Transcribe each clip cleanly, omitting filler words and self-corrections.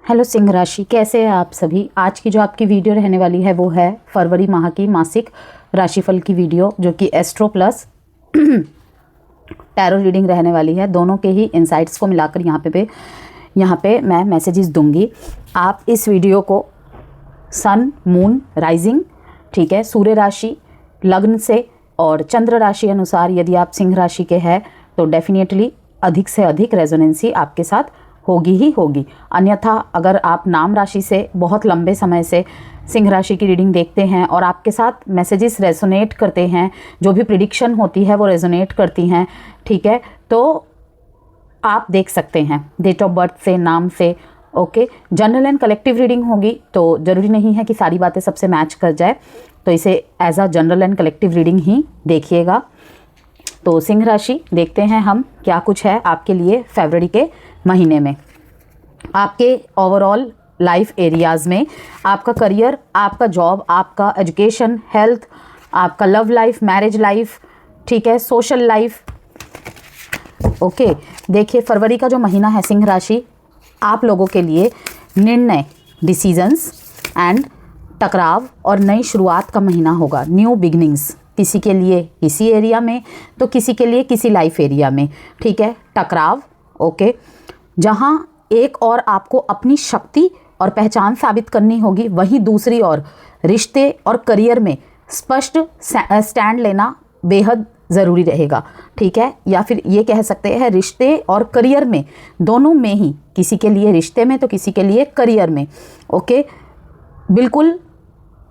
Hello Singh राशि, कैसे हैं आप सभी। आज की जो आपकी वीडियो रहने वाली है वो है फरवरी माह की मासिक राशिफल की वीडियो, जो कि एस्ट्रो प्लस टैरो रीडिंग रहने वाली है। दोनों के ही इंसाइट्स को मिलाकर यहाँ पे मैं मैसेजेस दूंगी। आप इस वीडियो को सन, मून, राइजिंग, ठीक है, सूर्य राशि, लग्न से और चंद्र राशि अनुसार यदि आप सिंह राशि के हैं तो डेफिनेटली अधिक से अधिक रेजोनेंसी आपके साथ होगी ही होगी। अन्यथा अगर आप नाम राशि से बहुत लंबे समय से सिंह राशि की रीडिंग देखते हैं और आपके साथ मैसेजेस रेजोनेट करते हैं, जो भी प्रिडिक्शन होती है वो रेजोनेट करती हैं, ठीक है, तो आप देख सकते हैं डेट ऑफ बर्थ से, नाम से। Okay, general and collective reading होगी तो ज़रूरी नहीं है कि सारी बातें सबसे मैच कर जाए, तो इसे as a general and collective reading ही देखिएगा। तो सिंह राशि देखते हैं हम क्या कुछ है आपके लिए फरवरी के महीने में। आपके ओवरऑल लाइफ एरियाज़ में आपका करियर, आपका जॉब, आपका एजुकेशन, हेल्थ, आपका लव लाइफ, मैरिज लाइफ, ठीक है, सोशल लाइफ। ओके, देखिए फरवरी का जो महीना है सिंह राशि, आप लोगों के लिए निर्णय, डिसीजंस एंड टकराव और नई शुरुआत का महीना होगा। न्यू बिगनिंग्स, किसी के लिए किसी एरिया में तो किसी के लिए किसी लाइफ एरिया में, ठीक है। टकराव, ओके, जहाँ एक और आपको अपनी शक्ति और पहचान साबित करनी होगी, वहीं दूसरी ओर रिश्ते और करियर में स्पष्ट स्टैंड लेना बेहद ज़रूरी रहेगा, ठीक है। या फिर ये कह सकते हैं रिश्ते और करियर में, दोनों में ही, किसी के लिए रिश्ते में तो किसी के लिए करियर में, ओके, बिल्कुल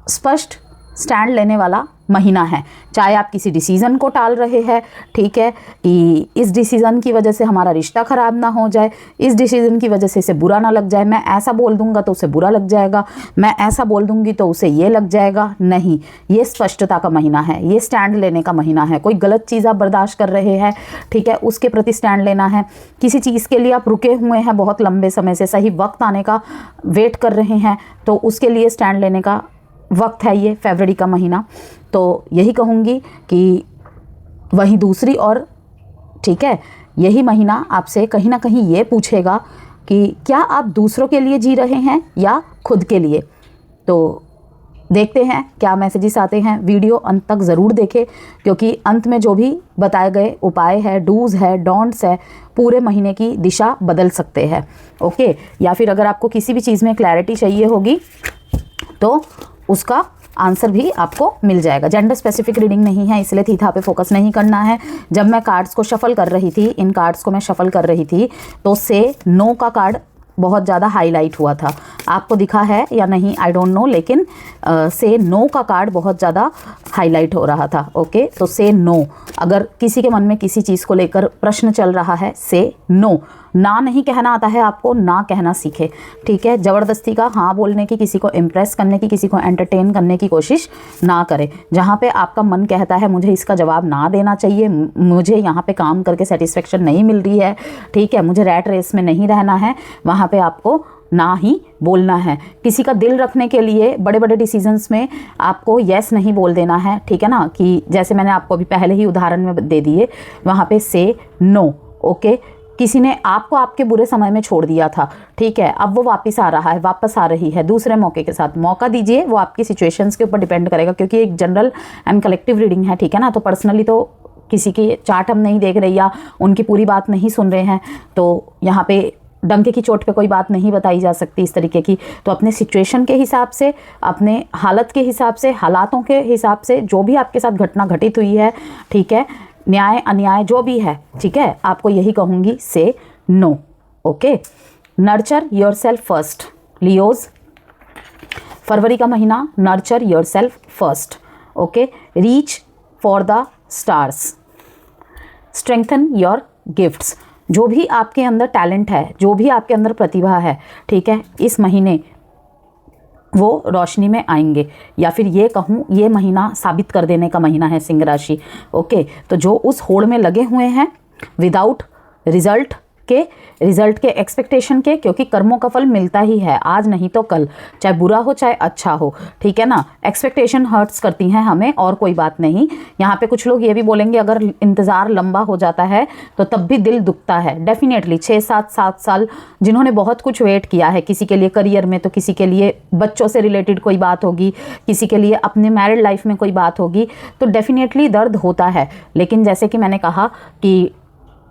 स्पष्ट स्टैंड लेने वाला महीना है। चाहे आप किसी डिसीज़न को टाल रहे हैं, ठीक है, कि इस डिसीज़न की वजह से हमारा रिश्ता ख़राब ना हो जाए, इस डिसीज़न की वजह से इसे बुरा ना लग जाए, मैं ऐसा बोल दूंगा तो उसे बुरा लग जाएगा, मैं ऐसा बोल दूंगी तो उसे ये लग जाएगा। नहीं, ये स्पष्टता का महीना है, ये स्टैंड लेने का महीना है। कोई गलत चीज़ आप बर्दाश्त कर रहे हैं, ठीक है, उसके प्रति स्टैंड लेना है। किसी चीज़ के लिए आप रुके हुए हैं बहुत लंबे समय से, सही वक्त आने का वेट कर रहे हैं, तो उसके लिए स्टैंड लेने का वक्त है ये फरवरी का महीना। तो यही कहूँगी कि वहीं दूसरी ओर, ठीक है, यही महीना आपसे कहीं ना कहीं ये पूछेगा कि क्या आप दूसरों के लिए जी रहे हैं या खुद के लिए। तो देखते हैं क्या मैसेजेस आते हैं। वीडियो अंत तक ज़रूर देखें, क्योंकि अंत में जो भी बताए गए उपाय है, डूज़ है, डोंट्स है, पूरे महीने की दिशा बदल सकते हैं। ओके, या फिर अगर आपको किसी भी चीज़ में क्लैरिटी चाहिए होगी तो उसका आंसर भी आपको मिल जाएगा। जेंडर स्पेसिफिक रीडिंग नहीं है, इसलिए थीथा पे फोकस नहीं करना है। जब मैं कार्ड्स को शफल कर रही थी, इन कार्ड्स को मैं शफल कर रही थी, तो से नो का कार्ड बहुत ज़्यादा हाईलाइट हुआ था। आपको दिखा है या नहीं आई डोंट नो, लेकिन से नो का कार्ड बहुत ज़्यादा हाईलाइट हो रहा था। ओके, तो से नो, अगर किसी के मन में किसी चीज़ को लेकर प्रश्न चल रहा है, से नो। ना नहीं कहना आता है आपको, ना कहना सीखे, ठीक है। ज़बरदस्ती का हाँ बोलने की, किसी को इम्प्रेस करने की, किसी को एंटरटेन करने की कोशिश ना करें। जहाँ पे आपका मन कहता है मुझे इसका जवाब ना देना चाहिए, मुझे यहाँ पे काम करके सेटिस्फेक्शन नहीं मिल रही है, ठीक है, मुझे रैट रेस में नहीं रहना है, वहाँ पे आपको ना ही बोलना है। किसी का दिल रखने के लिए बड़े बड़े डिसीजंस में आपको यस नहीं बोल देना है, ठीक है ना, कि जैसे मैंने आपको अभी पहले ही उदाहरण में दे दिए, वहाँ पे से नो। ओके, किसी ने आपको आपके बुरे समय में छोड़ दिया था, ठीक है, अब वो वापस आ रहा है, वापस आ रही है दूसरे मौके के साथ, मौका दीजिए। वो आपकी सिचुएशंस के ऊपर डिपेंड करेगा, क्योंकि एक जनरल एंड कलेक्टिव रीडिंग है, ठीक है ना। तो पर्सनली तो किसी की चार्ट हम नहीं देख रहे या उनकी पूरी बात नहीं सुन रहे हैं, तो यहाँ पे डंके की चोट पे कोई बात नहीं बताई जा सकती इस तरीके की। तो अपने सिचुएशन के हिसाब से, अपने हालत के हिसाब से, हालातों के हिसाब से, जो भी आपके साथ घटना घटित हुई है, ठीक है, न्याय अन्याय जो भी है, ठीक है, आपको यही कहूँगी, say no. Okay, nurture your self first. Leos, फरवरी का महीना, nurture your self first. Okay, reach for the stars, strengthen your gifts. जो भी आपके अंदर टैलेंट है, जो भी आपके अंदर प्रतिभा है, ठीक है, इस महीने वो रोशनी में आएंगे। या फिर ये कहूँ, ये महीना साबित कर देने का महीना है सिंह राशि। ओके, तो जो उस होड़ में लगे हुए हैं विदाउट रिजल्ट, के, रिजल्ट के, एक्सपेक्टेशन के, क्योंकि कर्मों का फल मिलता ही है, आज नहीं तो कल, चाहे बुरा हो चाहे अच्छा हो, ठीक है ना। एक्सपेक्टेशन हर्ट्स करती हैं हमें, और कोई बात नहीं। यहाँ पे कुछ लोग ये भी बोलेंगे अगर इंतज़ार लंबा हो जाता है तो तब भी दिल दुखता है। डेफिनेटली 6-7 साल जिन्होंने बहुत कुछ वेट किया है, किसी के लिए करियर में, तो किसी के लिए बच्चों से रिलेटेड कोई बात होगी, किसी के लिए अपने मैरिड लाइफ में कोई बात होगी, तो डेफिनेटली दर्द होता है। लेकिन जैसे कि मैंने कहा कि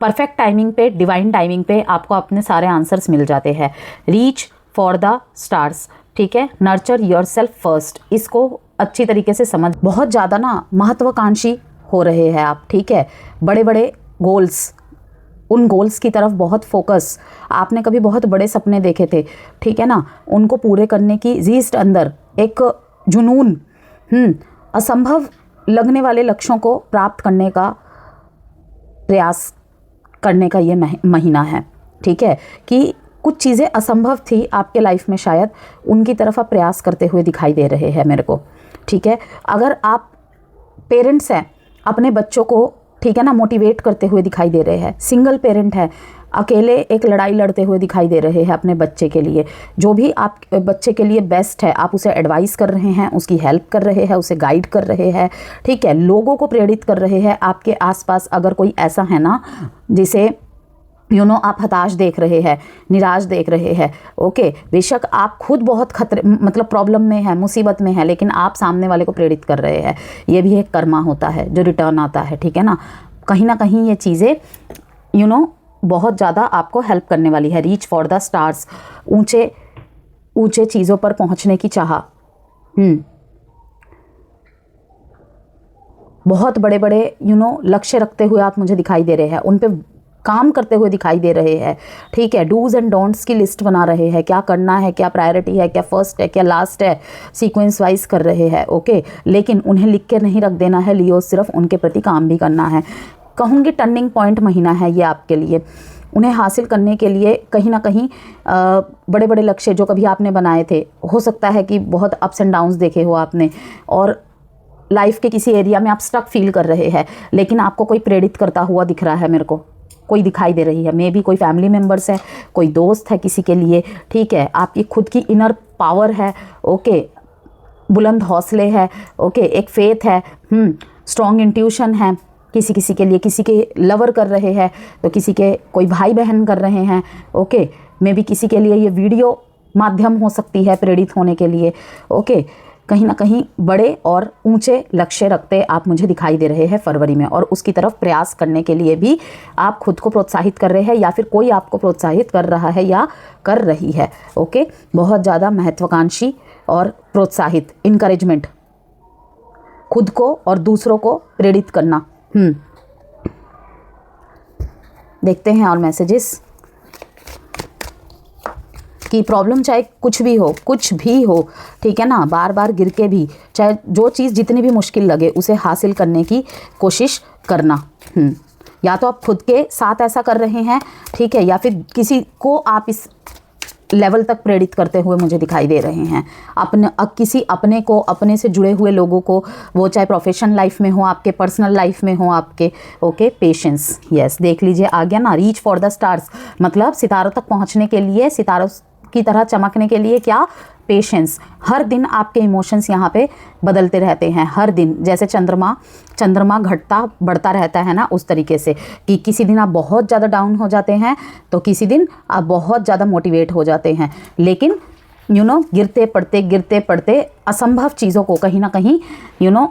परफेक्ट टाइमिंग पे, डिवाइन टाइमिंग पे आपको अपने सारे आंसर्स मिल जाते हैं। रीच फॉर द स्टार्स, ठीक है। नर्चर योरसेल्फ फर्स्ट, इसको अच्छी तरीके से समझ। बहुत ज़्यादा ना महत्वाकांक्षी हो रहे हैं आप, ठीक है। बड़े बड़े गोल्स, उन गोल्स की तरफ बहुत फोकस, आपने कभी बहुत बड़े सपने देखे थे, ठीक है ना, उनको पूरे करने की जीस्ट अंदर एक जुनून, असंभव लगने वाले लक्ष्यों को प्राप्त करने का प्रयास करने का ये महीना है, ठीक है। कि कुछ चीज़ें असंभव थी आपके लाइफ में, शायद उनकी तरफ आप प्रयास करते हुए दिखाई दे रहे हैं मेरे को, ठीक है। अगर आप पेरेंट्स हैं, अपने बच्चों को, ठीक है ना, मोटिवेट करते हुए दिखाई दे रहे हैं। सिंगल पेरेंट है, अकेले एक लड़ाई लड़ते हुए दिखाई दे रहे हैं अपने बच्चे के लिए, जो भी आप बच्चे के लिए बेस्ट है आप उसे एडवाइस कर रहे हैं, उसकी हेल्प कर रहे हैं, उसे गाइड कर रहे हैं, ठीक है। लोगों को प्रेरित कर रहे हैं। आपके आसपास अगर कोई ऐसा है ना जिसे आप हताश देख रहे हैं, निराश देख रहे हैं, ओके, बेशक आप खुद बहुत खतरे, मतलब प्रॉब्लम में है, मुसीबत में है, लेकिन आप सामने वाले को प्रेरित कर रहे हैं, ये भी एक कर्मा होता है जो रिटर्न आता है, ठीक है ना। कहीं ना कहीं ये चीज़ें बहुत ज़्यादा आपको हेल्प करने वाली है। रीच फॉर द स्टार्स, ऊंचे ऊंचे चीज़ों पर पहुंचने की चाह, बहुत बड़े बड़े लक्ष्य रखते हुए आप मुझे दिखाई दे रहे हैं, उन पे काम करते हुए दिखाई दे रहे हैं, ठीक है। डूज एंड डोंट्स की लिस्ट बना रहे हैं, क्या करना है, क्या प्रायोरिटी है, क्या फर्स्ट है, क्या लास्ट है, सीक्वेंस वाइज कर रहे हैं, ओके। लेकिन उन्हें लिख के नहीं रख देना है लियो, सिर्फ उनके प्रति काम भी करना है। कहूँगी टर्निंग पॉइंट महीना है ये आपके लिए। उन्हें हासिल करने के लिए कहीं ना कहीं बड़े बड़े लक्ष्य जो कभी आपने बनाए थे, हो सकता है कि बहुत अप्स एंड डाउन्स देखे हो आपने, और लाइफ के किसी एरिया में आप स्टक फील कर रहे हैं, लेकिन आपको कोई प्रेरित करता हुआ दिख रहा है, मेरे को कोई दिखाई दे रही है। मे भी कोई फैमिली मेम्बर्स है, कोई दोस्त है किसी के लिए, ठीक है। आपकी खुद की इनर पावर है, ओके, बुलंद हौसले है, ओके, एक फेथ है, स्ट्रॉन्ग इंट्यूशन है। किसी किसी के लिए, किसी के लवर कर रहे हैं तो किसी के कोई भाई बहन कर रहे हैं, ओके। मे भी किसी के लिए ये वीडियो माध्यम हो सकती है प्रेरित होने के लिए, ओके। कहीं ना कहीं बड़े और ऊंचे लक्ष्य रखते आप मुझे दिखाई दे रहे हैं फरवरी में, और उसकी तरफ प्रयास करने के लिए भी आप खुद को प्रोत्साहित कर रहे हैं, या फिर कोई आपको प्रोत्साहित कर रहा है या कर रही है, ओके। बहुत ज़्यादा महत्वाकांक्षी और प्रोत्साहित, इनकरेजमेंट, खुद को और दूसरों को प्रेरित करना। देखते हैं और मैसेजेस कि प्रॉब्लम चाहे कुछ भी हो, ठीक है ना, बार बार गिर के भी, चाहे जो चीज़ जितनी भी मुश्किल लगे उसे हासिल करने की कोशिश करना। या तो आप खुद के साथ ऐसा कर रहे हैं, ठीक है, या फिर किसी को आप इस लेवल तक प्रेरित करते हुए मुझे दिखाई दे रहे हैं। किसी अपने को, अपने से जुड़े हुए लोगों को, वो चाहे प्रोफेशनल लाइफ में हो, आपके पर्सनल लाइफ में हो आपके, ओके। पेशेंस, यस, देख लीजिए आ गया ना। रीच फॉर द स्टार्स, मतलब सितारों तक पहुंचने के लिए, सितारों की तरह चमकने के लिए क्या, पेशेंस। हर दिन आपके इमोशंस यहाँ पे बदलते रहते हैं, हर दिन, जैसे चंद्रमा घटता बढ़ता रहता है ना, उस तरीके से कि किसी दिन आप बहुत ज़्यादा डाउन हो जाते हैं तो किसी दिन आप बहुत ज़्यादा मोटिवेट हो जाते हैं। लेकिन गिरते पड़ते असंभव चीज़ों को कहीं ना कहीं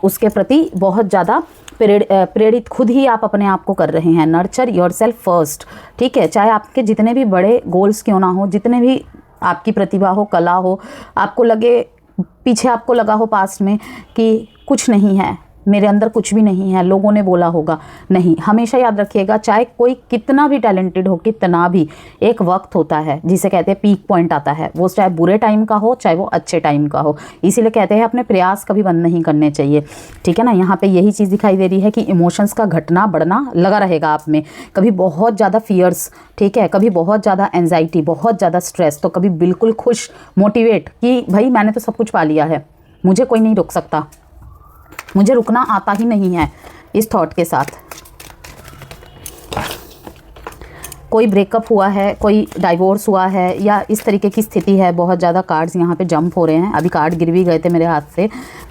उसके प्रति बहुत ज़्यादा प्रेरित खुद ही आप अपने आप को कर रहे हैं। नर्चर योरसेल्फ फर्स्ट, ठीक है। चाहे आपके जितने भी बड़े गोल्स क्यों ना हो, जितने भी आपकी प्रतिभा हो, कला हो, आपको लगे, पीछे आपको लगा हो पास्ट में कि कुछ नहीं है, मेरे अंदर कुछ भी नहीं है, लोगों ने बोला होगा, नहीं, हमेशा याद रखिएगा, चाहे कोई कितना भी टैलेंटेड हो, कितना भी, एक वक्त होता है जिसे कहते हैं पीक पॉइंट आता है, वो चाहे बुरे टाइम का हो, चाहे वो अच्छे टाइम का हो। इसीलिए कहते हैं अपने प्रयास कभी बंद नहीं करने चाहिए, ठीक है ना। यहाँ पे यही चीज़ दिखाई दे रही है कि इमोशंस का घटना बढ़ना लगा रहेगा आप में। कभी बहुत ज़्यादा फियर्स, ठीक है, कभी बहुत ज़्यादा एंजाइटी, बहुत ज़्यादा स्ट्रेस, तो कभी बिल्कुल खुश, मोटिवेट कि भाई मैंने तो सब कुछ पा लिया है, मुझे कोई नहीं रोक सकता, मुझे रुकना आता ही नहीं है, इस थॉट के साथ। कोई ब्रेकअप हुआ है, कोई डाइवोर्स हुआ है, या इस तरीके की स्थिति है। बहुत ज़्यादा कार्ड्स यहाँ पे जंप हो रहे हैं, अभी कार्ड गिर भी गए थे मेरे हाथ से।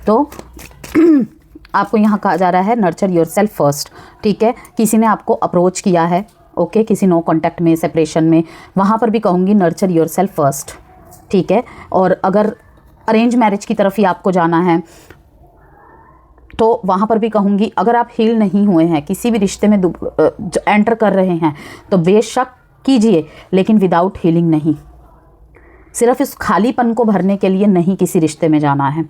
तो आपको यहाँ कहा जा रहा है नर्चर योरसेल्फ फर्स्ट, ठीक है। किसी ने आपको अप्रोच किया है, ओके, किसी नो कॉन्टैक्ट में, सेपरेशन में, वहाँ पर भी कहूँगी नर्चर योरसेल्फ फर्स्ट, ठीक है। और अगर अरेंज मैरिज की तरफ ही आपको जाना है तो वहाँ पर भी कहूँगी, अगर आप हील नहीं हुए हैं, किसी भी रिश्ते में एंटर कर रहे हैं तो बेशक कीजिए, लेकिन विदाउट हीलिंग नहीं। सिर्फ इस खालीपन को भरने के लिए नहीं किसी रिश्ते में जाना है,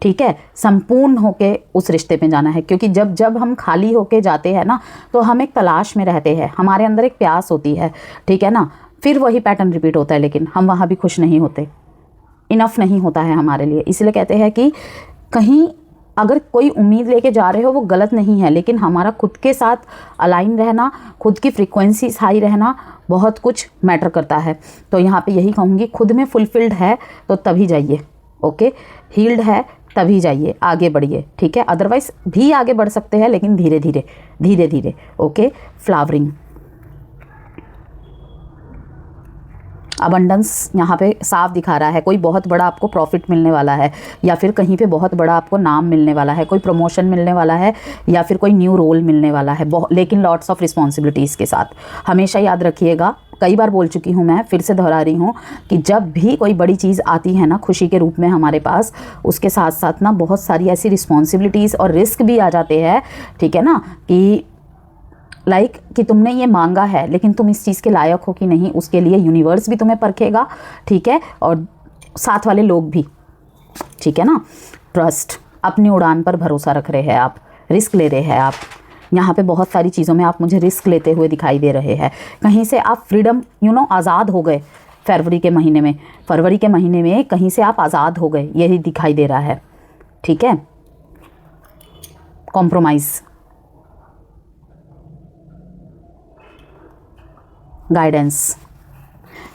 ठीक है। संपूर्ण होके उस रिश्ते में जाना है, क्योंकि जब जब हम खाली होके जाते हैं ना, तो हम एक तलाश में रहते हैं, हमारे अंदर एक प्यास होती है, ठीक है ना। फिर वही पैटर्न रिपीट होता है, लेकिन हम वहाँ भी खुश नहीं होते, इनफ नहीं होता है हमारे लिए। इसलिए कहते हैं कि कहीं अगर कोई उम्मीद लेके जा रहे हो वो गलत नहीं है, लेकिन हमारा खुद के साथ अलाइन रहना, खुद की फ्रीक्वेंसी हाई रहना बहुत कुछ मैटर करता है। तो यहाँ पे यही कहूँगी, खुद में फुलफिल्ड है तो तभी जाइए, ओके, हील्ड है तभी जाइए, आगे बढ़िए, ठीक है। अदरवाइज भी आगे बढ़ सकते हैं, लेकिन धीरे धीरे धीरे धीरे, ओके। फ्लावरिंग, अबंडेंस यहाँ पे साफ दिखा रहा है। कोई बहुत बड़ा आपको प्रॉफिट मिलने वाला है, या फिर कहीं पे बहुत बड़ा आपको नाम मिलने वाला है, कोई प्रमोशन मिलने वाला है, या फिर कोई न्यू रोल मिलने वाला है, लेकिन लॉट्स ऑफ रिस्पॉन्सिबिलिटीज़ के साथ। हमेशा याद रखिएगा, कई बार बोल चुकी हूँ मैं, फिर से दोहरा रही हूँ कि जब भी कोई बड़ी चीज़ आती है ना खुशी के रूप में हमारे पास, उसके साथ साथ ना बहुत सारी ऐसी रिस्पॉन्सिबिलिटीज़ और रिस्क भी आ जाते हैं, ठीक है ना। कि कि तुमने ये मांगा है, लेकिन तुम इस चीज़ के लायक हो कि नहीं, उसके लिए यूनिवर्स भी तुम्हें परखेगा, ठीक है, और साथ वाले लोग भी, ठीक है ना। ट्रस्ट, अपनी उड़ान पर भरोसा रख रहे हैं आप, रिस्क ले रहे हैं आप। यहाँ पे बहुत सारी चीज़ों में आप मुझे रिस्क लेते हुए दिखाई दे रहे हैं। कहीं से आप फ्रीडम, आज़ाद हो गए। फरवरी के महीने में कहीं से आप आज़ाद हो गए, यही दिखाई दे रहा है, ठीक है। कॉम्प्रोमाइज़, गाइडेंस,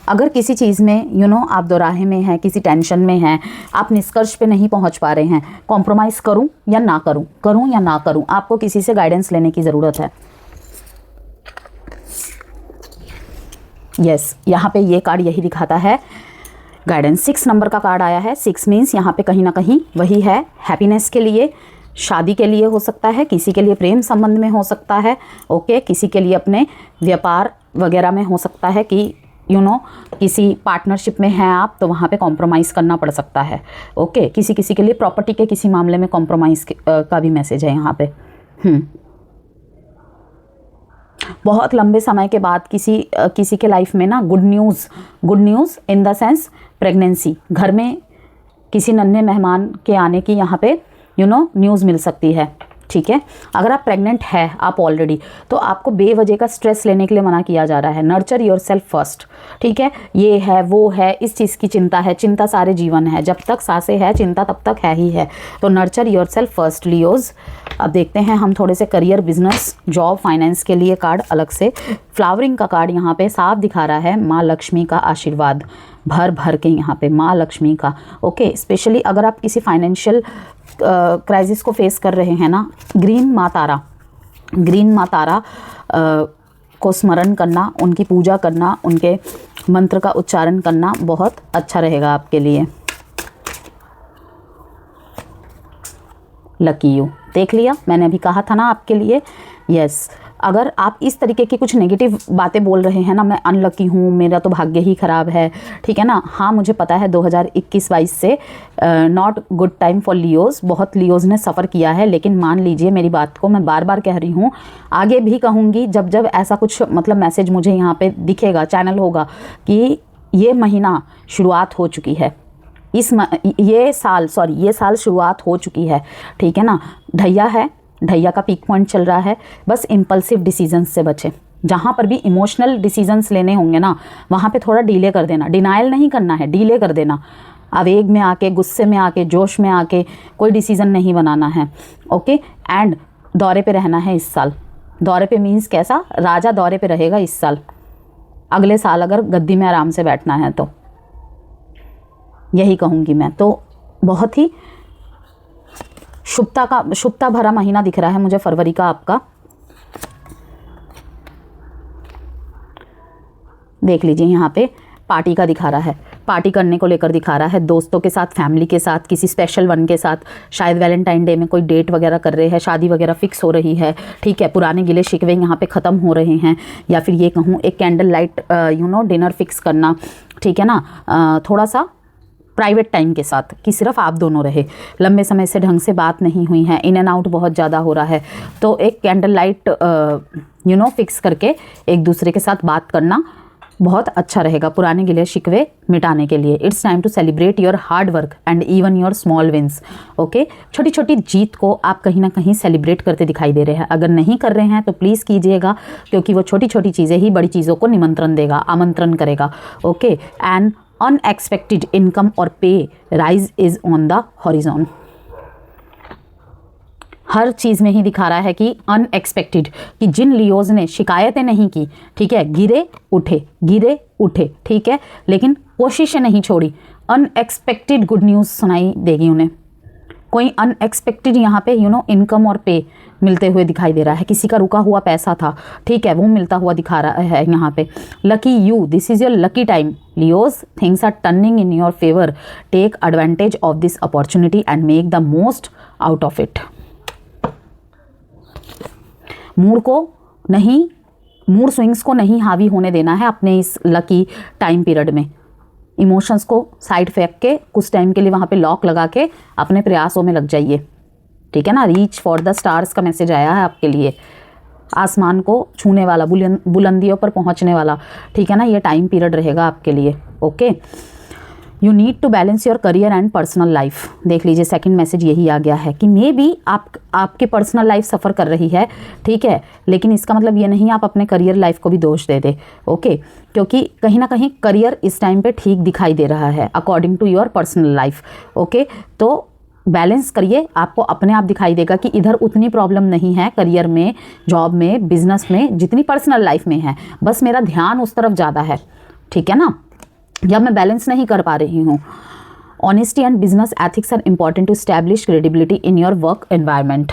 अगर किसी चीज़ में आप दोराहे में हैं, किसी टेंशन में हैं, आप निष्कर्ष पे नहीं पहुंच पा रहे हैं, कॉम्प्रोमाइज़ करूं या ना करूं, आपको किसी से गाइडेंस लेने की ज़रूरत है। यस, यहाँ पे ये कार्ड यही दिखाता है, गाइडेंस। 6 नंबर का कार्ड आया है। 6 मीन्स यहाँ पे कहीं ना कहीं वही है, हैप्पीनेस के लिए, शादी के लिए हो सकता है, किसी के लिए प्रेम संबंध में हो सकता है, ओके, किसी के लिए अपने व्यापार वगैरह में हो सकता है कि किसी पार्टनरशिप में हैं आप, तो वहाँ पे कॉम्प्रोमाइज़ करना पड़ सकता है, ओके। किसी के लिए प्रॉपर्टी के किसी मामले में कॉम्प्रोमाइज़ का भी मैसेज है यहाँ पे। बहुत लंबे समय के बाद किसी के लाइफ में ना good news in the sense pregnancy, घर में किसी नन्हे मेहमान के आने की यहाँ पे न्यूज़ मिल सकती है, ठीक है। अगर आप प्रेग्नेंट है आप ऑलरेडी, तो आपको बेवजह का स्ट्रेस लेने के लिए मना किया जा रहा है। नर्चर योरसेल्फ फर्स्ट, ठीक है। ये है, वो है, इस चीज़ की चिंता है, चिंता सारे जीवन है, जब तक सांसें है चिंता तब तक है ही है। तो नर्चर योरसेल्फ फर्स्ट लियोज। अब देखते हैं हम थोड़े से करियर, बिजनेस, जॉब, फाइनेंस के लिए कार्ड अलग से। फ्लावरिंग का कार्ड यहाँ पे साफ दिखा रहा है, माँ लक्ष्मी का आशीर्वाद भर भर के यहाँ पे, माँ लक्ष्मी का, ओके। स्पेशली अगर आप किसी फाइनेंशियल क्राइसिस को फेस कर रहे हैं ना, ग्रीन माँ तारा को स्मरण करना, उनकी पूजा करना, उनके मंत्र का उच्चारण करना बहुत अच्छा रहेगा आपके लिए। लकी यू, देख लिया, मैंने अभी कहा था ना आपके लिए। यस, अगर आप इस तरीके की कुछ नेगेटिव बातें बोल रहे हैं ना, मैं अनलकी हूँ, मेरा तो भाग्य ही ख़राब है, ठीक है ना। हाँ, मुझे पता है 2021-22 से not good time for Leos, बहुत लियोज़ ने सफ़र किया है, लेकिन मान लीजिए मेरी बात को, मैं बार बार कह रही हूँ, आगे भी कहूँगी, जब जब ऐसा कुछ मैसेज मुझे यहाँ पर दिखेगा, चैनल होगा कि ये महीना शुरुआत हो चुकी है, ये साल शुरुआत हो चुकी है, ठीक है ना। ढैया का पीक पॉइंट चल रहा है। बस इम्पल्सिव डिसीजंस से बचें। जहाँ पर भी इमोशनल डिसीजंस लेने होंगे ना, वहाँ पे थोड़ा डीले कर देना, डिनाइल नहीं करना है, डीले कर देना। आवेग में आके, गुस्से में आके, जोश में आके कोई डिसीज़न नहीं बनाना है, ओके। एंड दौरे पे रहना है इस साल। दौरे पे मीन्स कैसा, राजा दौरे पे रहेगा इस साल। अगले साल अगर गद्दी में आराम से बैठना है तो यही कहूँगी मैं। तो बहुत ही शुभता भरा महीना दिख रहा है मुझे फरवरी का आपका। देख लीजिए यहाँ पे पार्टी का दिखा रहा है, पार्टी करने को लेकर दिखा रहा है, दोस्तों के साथ, फैमिली के साथ, किसी स्पेशल वन के साथ, शायद वैलेंटाइन डे में कोई डेट वगैरह कर रहे हैं, शादी वगैरह फिक्स हो रही है, ठीक है, पुराने गिले शिकवे यहाँ पे ख़त्म हो रहे हैं, या फिर ये कहूँ एक कैंडल लाइट डिनर फिक्स करना, ठीक है ना, थोड़ा सा प्राइवेट टाइम के साथ कि सिर्फ आप दोनों रहे, लंबे समय से ढंग से बात नहीं हुई है, इन एंड आउट बहुत ज़्यादा हो रहा है, तो एक कैंडल लाइट फिक्स करके एक दूसरे के साथ बात करना बहुत अच्छा रहेगा पुराने गिले शिकवे मिटाने के लिए। It's time to celebrate your hard work and even your small wins. Okay, छोटी छोटी जीत को आप कहीं ना कहीं सेलिब्रेट करते दिखाई दे रहे हैं। अगर नहीं कर रहे हैं तो प्लीज़ कीजिएगा, क्योंकि वो छोटी छोटी चीज़ें ही बड़ी चीज़ों को निमंत्रण देगा, आमंत्रण करेगा। ओके, एंड अनएक्सपेक्टेड इनकम और pay rise is on the horizon. हर चीज़ में ही दिखा रहा है कि अनएक्सपेक्टेड, कि जिन लियोज ने शिकायतें नहीं की, ठीक है, गिरे उठे, ठीक है, लेकिन कोशिशें नहीं छोड़ी, अनएक्सपेक्टेड गुड न्यूज़ सुनाई देगी उन्हें। कोई अनएक्सपेक्टेड यहाँ पे इनकम और पे मिलते हुए दिखाई दे रहा है। किसी का रुका हुआ पैसा था, ठीक है, वो मिलता हुआ दिखा रहा है यहाँ पे। Lucky you, this is your lucky time Leos, things are turning in your favour, take advantage of this opportunity and make the most out of it. Mood swings को नहीं हावी होने देना है अपने इस लकी टाइम पीरियड में। Emotions को साइड फेंक के कुछ टाइम के लिए वहाँ पे लॉक लगा के अपने प्रयासों में लग जाइए, ठीक है ना। रीच फॉर द स्टार्स का मैसेज आया है आपके लिए, आसमान को छूने वाला, बुलंदियों पर पहुँचने वाला, ठीक है ना, ये टाइम पीरियड रहेगा आपके लिए। Okay, you need to balance your career and personal life. देख लीजिए सेकंड मैसेज यही आ गया है कि मे बी आपकी पर्सनल लाइफ सफ़र कर रही है, ठीक है, लेकिन इसका मतलब ये नहीं आप अपने करियर लाइफ को भी दोष दे दे। ओके, क्योंकि कहीं ना कहीं करियर इस टाइम पे ठीक दिखाई दे रहा है according to your personal life. Okay, तो बैलेंस करिए, आपको अपने आप दिखाई देगा कि इधर उतनी प्रॉब्लम नहीं है करियर में, जॉब में, बिजनेस में, जितनी पर्सनल लाइफ में है। बस मेरा ध्यान उस तरफ ज़्यादा है, ठीक है ना, या मैं बैलेंस नहीं कर पा रही हूँ। Honesty and business ethics are important to establish credibility in your work environment.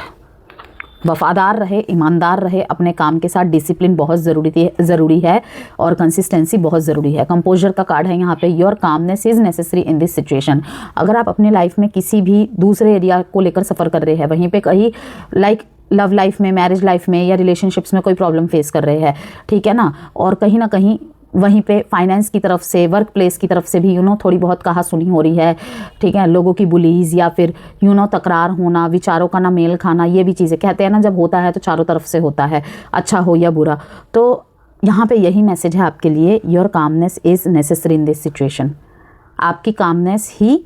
वफादार रहे, ईमानदार रहे अपने काम के साथ, डिसिप्लिन बहुत ज़रूरी है और कंसिस्टेंसी बहुत ज़रूरी है। कंपोजर का कार्ड है यहाँ पे, your calmness is necessary in this situation. अगर आप अपने लाइफ में किसी भी दूसरे एरिया को लेकर सफ़र कर रहे हैं, वहीं पे कहीं लाइक लव लाइफ में, मैरिज लाइफ में या रिलेशनशिप्स में कोई प्रॉब्लम फेस कर रहे हैं, ठीक है ना, और कहीं ना कहीं वहीं पे फाइनेंस की तरफ से, वर्क प्लेस की तरफ से भी थोड़ी बहुत कहा सुनी हो रही है, ठीक है, लोगों की बुलीज या फिर तकरार होना, विचारों का ना मेल खाना, ये भी चीज़ें कहते हैं ना, जब होता है तो चारों तरफ से होता है, अच्छा हो या बुरा। तो यहाँ पे यही मैसेज है आपके लिए, your calmness is necessary in this situation. आपकी कामनेस ही,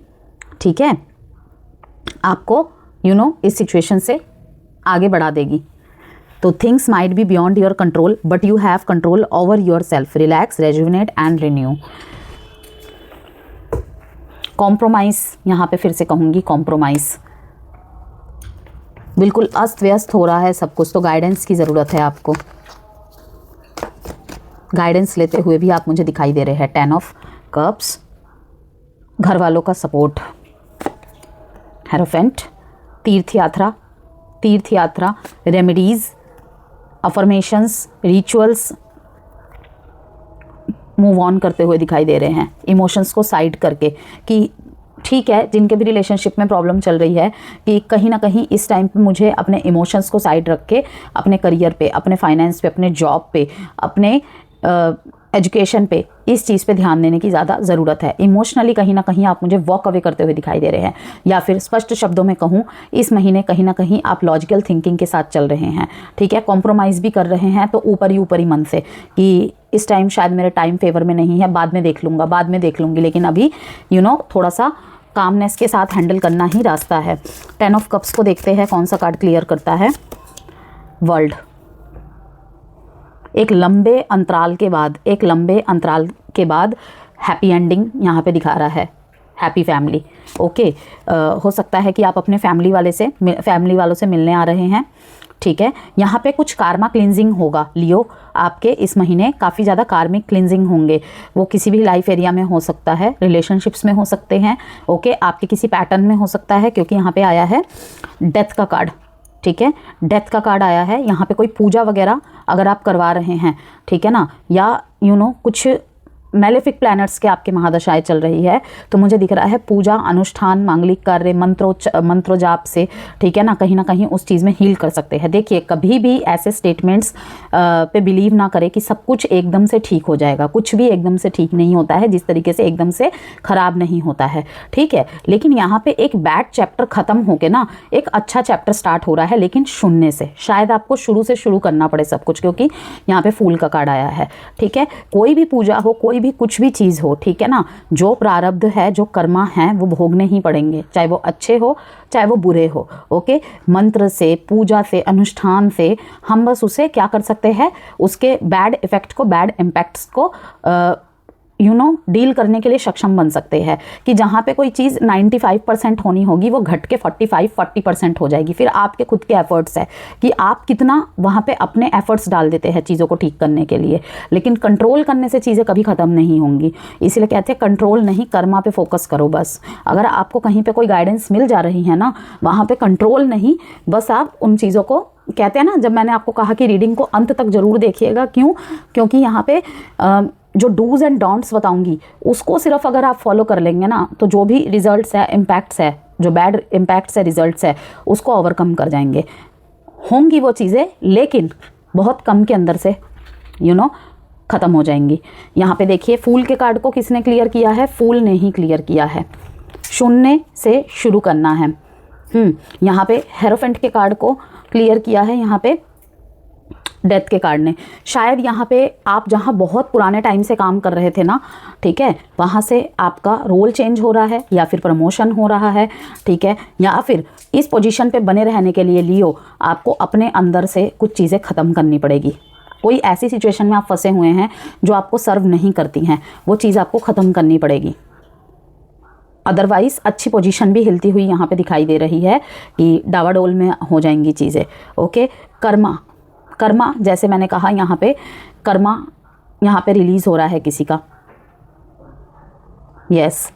ठीक है, आपको इस सिचुएशन से आगे बढ़ा देगी। तो things might be beyond your control but you have control over your self. Relax, rejuvenate and renew. Compromise, यहाँ पे फिर से कहूँगी कॉम्प्रोमाइज़। बिल्कुल अस्त व्यस्त हो रहा है सब कुछ, तो गाइडेंस की ज़रूरत है आपको। गाइडेंस लेते हुए भी आप मुझे दिखाई दे रहे हैं। 10 ऑफ कप्स, घर वालों का सपोर्ट, हेरोफेंट, तीर्थ यात्रा, remedies, affirmations, rituals, move on करते हुए दिखाई दे रहे हैं। इमोशंस को साइड करके कि ठीक है, जिनके भी रिलेशनशिप में प्रॉब्लम चल रही है, कि कहीं ना कहीं इस टाइम पे मुझे अपने इमोशंस को साइड रख के अपने करियर पे, अपने फाइनेंस पे, अपने जॉब पे, अपने एजुकेशन पे, इस चीज़ पे ध्यान देने की ज़्यादा ज़रूरत है। इमोशनली कहीं ना कहीं आप मुझे वॉक अवे करते हुए दिखाई दे रहे हैं, या फिर स्पष्ट शब्दों में कहूँ, इस महीने कहीं ना कहीं आप लॉजिकल थिंकिंग के साथ चल रहे हैं, ठीक है। कॉम्प्रोमाइज़ भी कर रहे हैं, तो ऊपर ही मन से कि इस टाइम शायद मेरे टाइम फेवर में नहीं है, बाद में देख लूँगी, लेकिन अभी थोड़ा सा कामनेस के साथ हैंडल करना ही रास्ता है। 10 ऑफ कप्स को देखते हैं कौन सा कार्ड क्लियर करता है। वर्ल्ड। एक लंबे अंतराल के बाद हैप्पी एंडिंग यहाँ पे दिखा रहा है। Happy family. ओके, हो सकता है कि आप अपने फैमिली वालों से मिलने आ रहे हैं, ठीक है। यहाँ पे कुछ कार्मा क्लिनजिंग होगा लियो, आपके इस महीने काफ़ी ज़्यादा कार्मिक क्लिनजिंग होंगे। वो किसी भी लाइफ एरिया में हो सकता है, रिलेशनशिप्स में हो सकते हैं, ओके, आपके किसी पैटर्न में हो सकता है, क्योंकि यहाँ पे आया है डेथ का कार्ड, ठीक है। डेथ का कार्ड आया है। यहाँ पे कोई पूजा वगैरह अगर आप करवा रहे हैं, ठीक है ना, या कुछ मेलेफिक प्लैनेट्स के आपके महादशाएं चल रही है, तो मुझे दिख रहा है पूजा, अनुष्ठान, मांगलिक कार्य, मंत्रो जाप से, ठीक है ना कहीं उस चीज़ में हील कर सकते हैं। देखिए, कभी भी ऐसे स्टेटमेंट्स पे बिलीव ना करें कि सब कुछ एकदम से ठीक हो जाएगा। कुछ भी एकदम से ठीक नहीं होता है, जिस तरीके से एकदम से ख़राब नहीं होता है, ठीक है। लेकिन यहाँ पे एक बैड चैप्टर ख़त्म होके ना एक अच्छा चैप्टर स्टार्ट हो रहा है, लेकिन शून्य से। शायद आपको शुरू से शुरू करना पड़े सब कुछ, क्योंकि यहाँ पे फूल का कार्ड आया है, ठीक है। कोई भी पूजा हो, कोई भी कुछ भी चीज़ हो, ठीक है ना, जो प्रारब्ध है, जो कर्मा है, वो भोगने ही पड़ेंगे, चाहे वो अच्छे हो चाहे वो बुरे हो। ओके, मंत्र से, पूजा से, अनुष्ठान से हम बस उसे क्या कर सकते हैं, उसके बैड इफेक्ट को, बैड इम्पैक्ट्स को डील करने के लिए सक्षम बन सकते हैं। कि जहाँ पे कोई चीज़ 95% होनी होगी, वो घट के 45-40% हो जाएगी। फिर आपके खुद के एफर्ट्स है कि आप कितना वहाँ पे अपने एफर्ट्स डाल देते हैं चीज़ों को ठीक करने के लिए। लेकिन कंट्रोल करने से चीज़ें कभी ख़त्म नहीं होंगी, इसीलिए कहते हैं कंट्रोल नहीं, कर्मा पे फोकस करो बस। अगर आपको कहीं पर कोई गाइडेंस मिल जा रही है ना, वहाँ पर कंट्रोल नहीं, बस आप उन चीज़ों को, कहते हैं ना, जब मैंने आपको कहा कि रीडिंग को अंत तक ज़रूर देखिएगा। क्यों? क्योंकि यहाँ पे जो डूज एंड डोंट्स बताऊंगी, उसको सिर्फ अगर आप फॉलो कर लेंगे ना, तो जो भी रिजल्ट्स है, इम्पैक्ट्स है, जो बैड इम्पैक्ट्स है, रिजल्ट्स है, उसको ओवरकम कर जाएंगे। होंगी वो चीज़ें, लेकिन बहुत कम के अंदर से ख़त्म हो जाएंगी। यहाँ पे देखिए, फूल के कार्ड को किसने क्लियर किया है? फूल ने ही क्लियर किया है। शून्य से शुरू करना है। यहाँ पे हेरोफेंट के कार्ड को क्लियर किया है, यहाँ पे डेथ के कार्ड ने। शायद यहाँ पे आप जहाँ बहुत पुराने टाइम से काम कर रहे थे ना, ठीक है, वहाँ से आपका रोल चेंज हो रहा है, या फिर प्रमोशन हो रहा है, ठीक है, या फिर इस पोजीशन पे बने रहने के लिए लियो आपको अपने अंदर से कुछ चीज़ें ख़त्म करनी पड़ेगी। कोई ऐसी सिचुएशन में आप फंसे हुए हैं जो आपको सर्व नहीं करती हैं, वो चीज़ आपको ख़त्म करनी पड़ेगी। अदरवाइज़ अच्छी पोजीशन भी हिलती हुई यहाँ पे दिखाई दे रही है कि डावाडोल में हो जाएंगी चीज़ें। ओके, कर्मा जैसे मैंने कहा, यहाँ पे कर्मा यहाँ पे रिलीज़ हो रहा है किसी का। यस,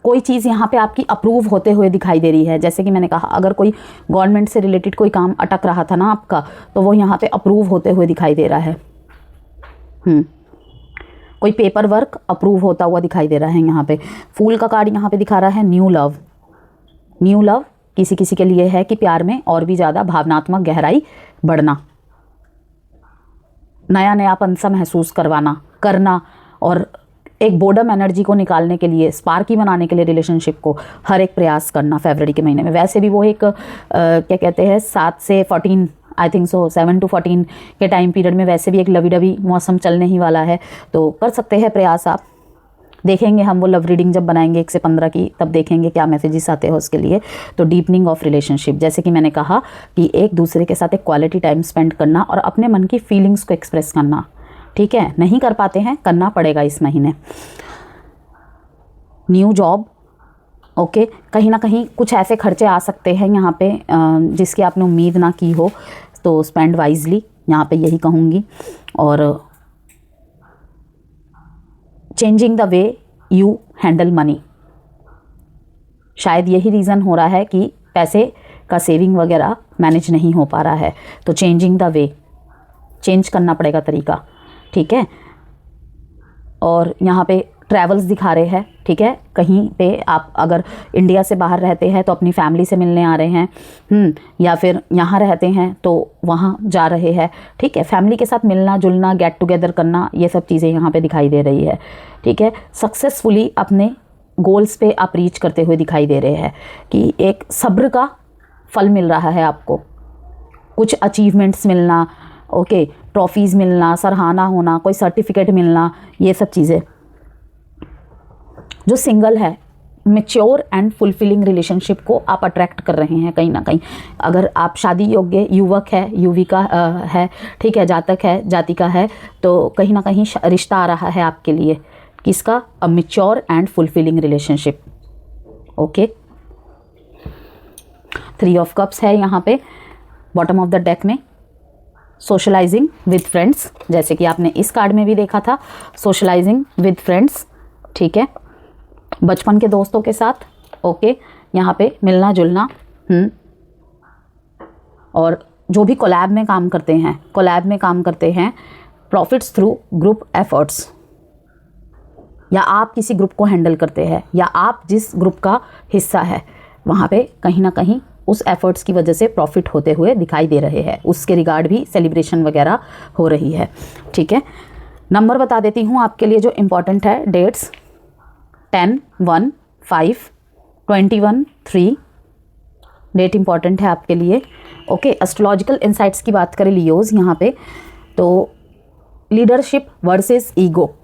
कोई चीज़ यहाँ पे आपकी अप्रूव होते हुए दिखाई दे रही है। जैसे कि मैंने कहा, अगर कोई गवर्नमेंट से रिलेटेड कोई काम अटक रहा था ना आपका, तो वो यहाँ पे अप्रूव होते हुए दिखाई दे रहा है। कोई पेपर वर्क अप्रूव होता हुआ दिखाई दे रहा है। यहाँ पे फूल का कार्ड यहाँ पे दिखा रहा है न्यू लव किसी किसी के लिए है कि प्यार में और भी ज़्यादा भावनात्मक गहराई बढ़ना, नयापन सा महसूस करना और एक बोर्डम एनर्जी को निकालने के लिए, स्पार्की बनाने के लिए रिलेशनशिप को हर एक प्रयास करना फरवरी के महीने में। वैसे भी वो एक क्या कहते हैं 7 से 14, आई थिंक सो 7 to 14 के टाइम पीरियड में वैसे भी एक लवी डवी मौसम चलने ही वाला है, तो कर सकते हैं प्रयास आप। देखेंगे हम वो लव रीडिंग जब बनाएंगे 1 से 15 की, तब देखेंगे क्या मैसेजेस आते हैं उसके लिए। तो डीपनिंग ऑफ रिलेशनशिप, जैसे कि मैंने कहा कि एक दूसरे के साथ एक क्वालिटी टाइम स्पेंड करना और अपने मन की फीलिंग्स को एक्सप्रेस करना, ठीक है। नहीं कर पाते हैं, करना पड़ेगा इस महीने। न्यू जॉब, ओके, कहीं ना कहीं कुछ ऐसे खर्चे आ सकते हैं यहाँ पे जिसकी आपने उम्मीद ना की हो, तो स्पेंड वाइजली, यहाँ पे यही कहूँगी। और changing the way you handle money, शायद यही रीज़न हो रहा है कि पैसे का सेविंग वगैरह मैनेज नहीं हो पा रहा है, तो चेंजिंग द वे, चेंज करना पड़ेगा तरीका, ठीक है। और यहाँ पे ट्रैवल्स दिखा रहे हैं, ठीक है, कहीं पे आप अगर इंडिया से बाहर रहते हैं तो अपनी फैमिली से मिलने आ रहे हैं, या फिर यहाँ रहते हैं तो वहाँ जा रहे हैं, ठीक है। फैमिली के साथ मिलना जुलना, गेट टुगेदर करना, ये सब चीज़ें यहाँ पे दिखाई दे रही है, ठीक है। सक्सेसफुली अपने गोल्स पे आप रीच करते हुए दिखाई दे रहे हैं कि एक सब्र का फल मिल रहा है आपको, कुछ अचीवमेंट्स मिलना, ओके, ट्रॉफीज़ मिलना, सराहना होना, कोई सर्टिफिकेट मिलना, ये सब चीज़ें। जो सिंगल है, मैच्योर एंड फुलफिलिंग रिलेशनशिप को आप अट्रैक्ट कर रहे हैं कहीं ना कहीं। अगर आप शादी योग्य युवक है, युविका है, ठीक है, जातक है, जातिका है, तो कहीं ना कहीं रिश्ता आ रहा है आपके लिए। किसका? A mature and fulfilling relationship, okay. 3 of cups है यहाँ पे बॉटम ऑफ द डेक में। सोशलाइजिंग विद फ्रेंड्स, जैसे कि आपने इस कार्ड में भी देखा था, सोशलाइजिंग विद फ्रेंड्स, ठीक है, बचपन के दोस्तों के साथ, ओके, यहाँ पे मिलना जुलना। और जो भी कोलैब में काम करते हैं प्रॉफिट्स थ्रू ग्रुप एफर्ट्स, या आप किसी ग्रुप को हैंडल करते हैं या आप जिस ग्रुप का हिस्सा है वहाँ पे कहीं ना कहीं उस एफर्ट्स की वजह से प्रॉफिट होते हुए दिखाई दे रहे हैं, उसके रिगार्ड भी सेलिब्रेशन वगैरह हो रही है। ठीक है, नंबर बता देती हूँ आपके लिए जो इम्पॉर्टेंट है। डेट्स 10, 1, 5, 21, 3 डेट इम्पॉर्टेंट है आपके लिए। ओके, एस्ट्रोलॉजिकल इंसाइट्स की बात करें लियोज यहाँ पे, तो लीडरशिप वर्सेस ईगो,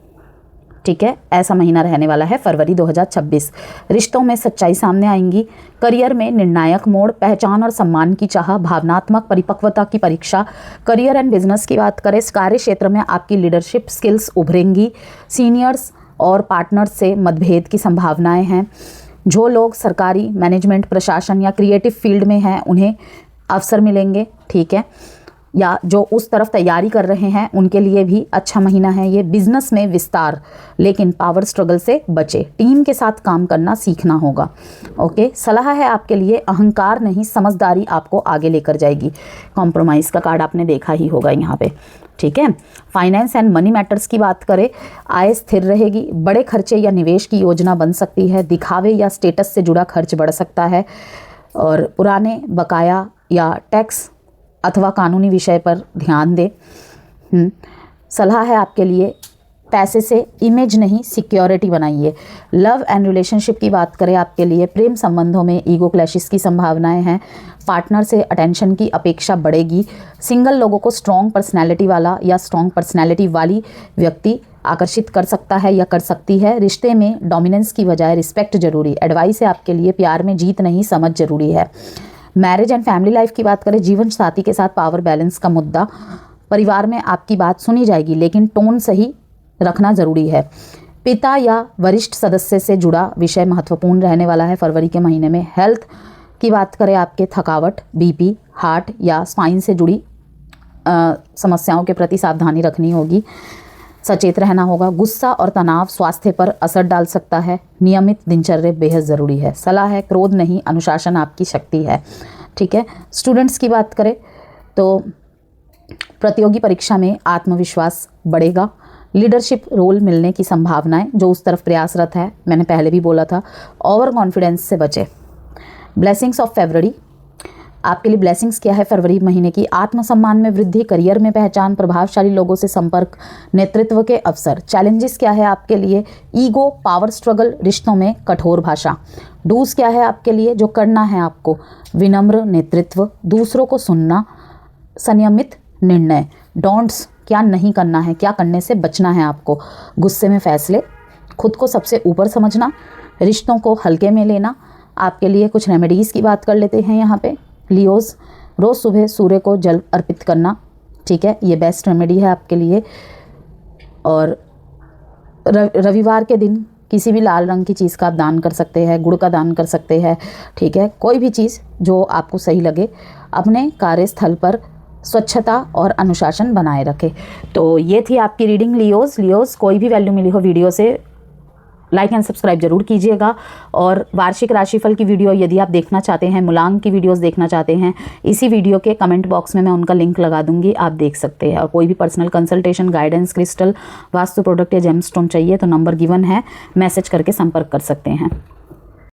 ठीक है, ऐसा महीना रहने वाला है फरवरी 2026। रिश्तों में सच्चाई सामने आएंगी, करियर में निर्णायक मोड़, पहचान और सम्मान की चाह, भावनात्मक परिपक्वता की परीक्षा। करियर एंड बिजनेस की बात करें, कार्य क्षेत्र में आपकी लीडरशिप स्किल्स उभरेंगी, सीनियर्स और पार्टनर्स से मतभेद की संभावनाएं हैं। जो लोग सरकारी, मैनेजमेंट, प्रशासन या क्रिएटिव फील्ड में हैं उन्हें अवसर मिलेंगे। ठीक है, या जो उस तरफ तैयारी कर रहे हैं उनके लिए भी अच्छा महीना है ये। बिजनेस में विस्तार, लेकिन पावर स्ट्रगल से बचे, टीम के साथ काम करना सीखना होगा। ओके, सलाह है आपके लिए, अहंकार नहीं समझदारी आपको आगे लेकर जाएगी। कॉम्प्रोमाइज़ का कार्ड आपने देखा ही होगा यहाँ पे। ठीक है, फाइनेंस एंड मनी मैटर्स की बात करें, आय स्थिर रहेगी, बड़े खर्चे या निवेश की योजना बन सकती है, दिखावे या स्टेटस से जुड़ा खर्च बढ़ सकता है, और पुराने बकाया या टैक्स अथवा कानूनी विषय पर ध्यान दें। सलाह है आपके लिए, पैसे से इमेज नहीं सिक्योरिटी बनाइए। लव एंड रिलेशनशिप की बात करें आपके लिए, प्रेम संबंधों में ईगो क्लैशेस की संभावनाएं हैं, पार्टनर से अटेंशन की अपेक्षा बढ़ेगी। सिंगल लोगों को स्ट्रॉन्ग पर्सनैलिटी वाला या स्ट्रॉन्ग पर्सनैलिटी वाली व्यक्ति आकर्षित कर सकता है या कर सकती है। रिश्ते में डोमिनेंस की बजाय रिस्पेक्ट जरूरी। एडवाइस है आपके लिए, प्यार में जीत नहीं समझ जरूरी है। मैरिज एंड फैमिली लाइफ की बात करें, जीवन साथी के साथ पावर बैलेंस का मुद्दा, परिवार में आपकी बात सुनी जाएगी लेकिन टोन सही रखना ज़रूरी है। पिता या वरिष्ठ सदस्य से जुड़ा विषय महत्वपूर्ण रहने वाला है फरवरी के महीने में। हेल्थ की बात करें आपके, थकावट, बीपी, हार्ट या स्पाइन से जुड़ी समस्याओं के प्रति सावधानी रखनी होगी, सचेत रहना होगा। गुस्सा और तनाव स्वास्थ्य पर असर डाल सकता है, नियमित दिनचर्या बेहद ज़रूरी है। सलाह है, क्रोध नहीं अनुशासन आपकी शक्ति है। ठीक है, स्टूडेंट्स की बात करें तो प्रतियोगी परीक्षा में आत्मविश्वास बढ़ेगा, लीडरशिप रोल मिलने की संभावनाएं, जो उस तरफ प्रयासरत है, मैंने पहले भी बोला था, ओवर कॉन्फिडेंस से बचे। ब्लेसिंग्स ऑफ फरवरी, आपके लिए ब्लेसिंग्स क्या है फरवरी महीने की? आत्मसम्मान में वृद्धि, करियर में पहचान, प्रभावशाली लोगों से संपर्क, नेतृत्व के अवसर। चैलेंजेस क्या है आपके लिए? ईगो, पावर स्ट्रगल, रिश्तों में कठोर भाषा। डूज क्या है आपके लिए, जो करना है आपको? विनम्र नेतृत्व, दूसरों को सुनना, संयमित निर्णय। डोंट्स, क्या नहीं करना है, क्या करने से बचना है आपको? गुस्से में फैसले, खुद को सबसे ऊपर समझना, रिश्तों को हल्के में लेना। आपके लिए कुछ रेमेडीज़ की बात कर लेते हैं यहाँ पे। लियोज, रोज़ सुबह सूर्य को जल अर्पित करना, ठीक है, ये बेस्ट रेमेडी है आपके लिए। और रविवार के दिन किसी भी लाल रंग की चीज़ का आप दान कर सकते हैं, गुड़ का दान कर सकते हैं। ठीक है, कोई भी चीज़ जो आपको सही लगे। अपने कार्यस्थल पर स्वच्छता और अनुशासन बनाए रखें। तो ये थी आपकी रीडिंग लियोज। कोई भी वैल्यू मिली हो वीडियो से, लाइक एंड सब्सक्राइब जरूर कीजिएगा। और वार्षिक राशिफल की वीडियो यदि आप देखना चाहते हैं, मूलांक की वीडियोस देखना चाहते हैं, इसी वीडियो के कमेंट बॉक्स में मैं उनका लिंक लगा दूंगी, आप देख सकते हैं। और कोई भी personal consultation, guidance, crystal, vastu product या जेमस्टोन चाहिए तो नंबर गिवन है, मैसेज करके संपर्क कर सकते हैं।